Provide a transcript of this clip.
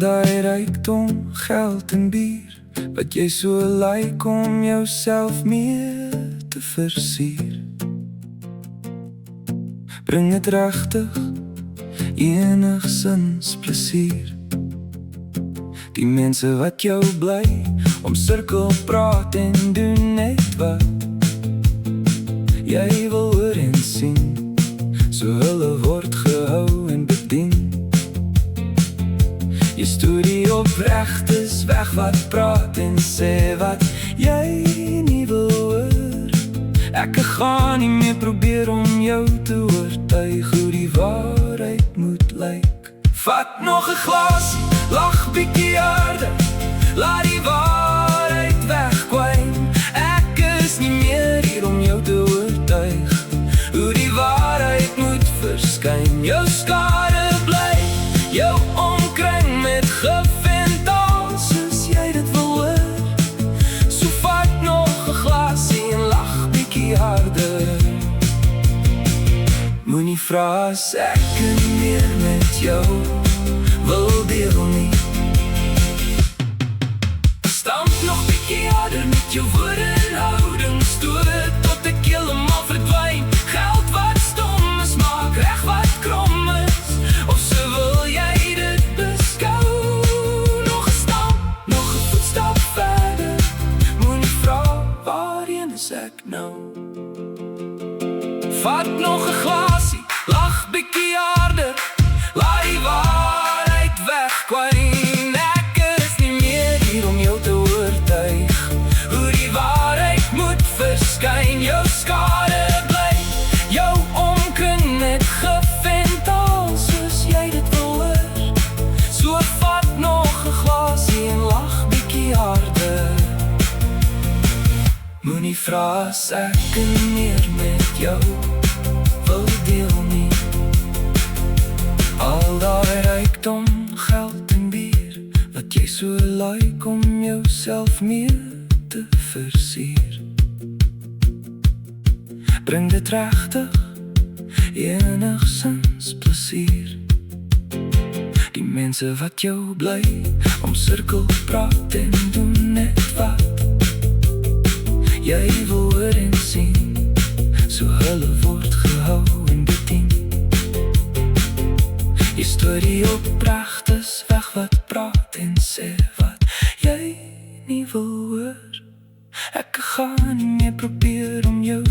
daai rykdom, geld en bier, wat jy so like om jouself meer te versier. Bring het regtig enigsins plesier. Die mense wat jou bly omsirkel, praat en doen net wat jy wil hoor en sien, so hulle word gehou en bedien. Jy storie oprecht is weg wat praat en sê wat jy nie wil hoor. Ek gaan nie meer probeer om jou te oortuig hoe die waarheid moet lyk. Vat nog 'n glas, lag bietjie harder, laat die waarheid wegkwyn. Ek is nie meer hier om jou te oortuig hoe die waarheid moet verskyn. Jou skade bly, jou omkring met gif en taal, soos jy dit wil hoor. So vat nog 'n glasie en lag bietjie harder. Moenie vra as ek nie meer met jou wil deel nie. Stamp nog bietjie harder met jou woorde en houding, stoot tot ek heeltemal verdwyn. Geld wat stom is, maak reg wat krom is, of so wil jy dit beskou. Nog 'n stap, nog 'n voetstap verder, moenie vra waarheen is ek nou. Vat nog 'n glasie, lag bietjie harder, laat die waarheid wegkwyn. Ek is nie meer hier om jou te oortuig hoe die waarheid moet verskyn. Jou skade bly, jou omkring met gif en taal, soos jy dit wil hoor. So vat nog 'n glasie en lag bietjie harder. Moenie vra as ek nie meer met jou wil deel nie. Al daai rykdom, geld en bier, wat jy so like om jouself meer te versier. Bring dit regtig enigsins plesier. Die mense wat jou bly omsirkel, praat en doen net wat jy wil hoor en sien, so hulle word gehou en bedien. Jy storie oprecht is weg wat praat en sê wat jy nie wil hoor. Ek gaan nie meer probeer om jou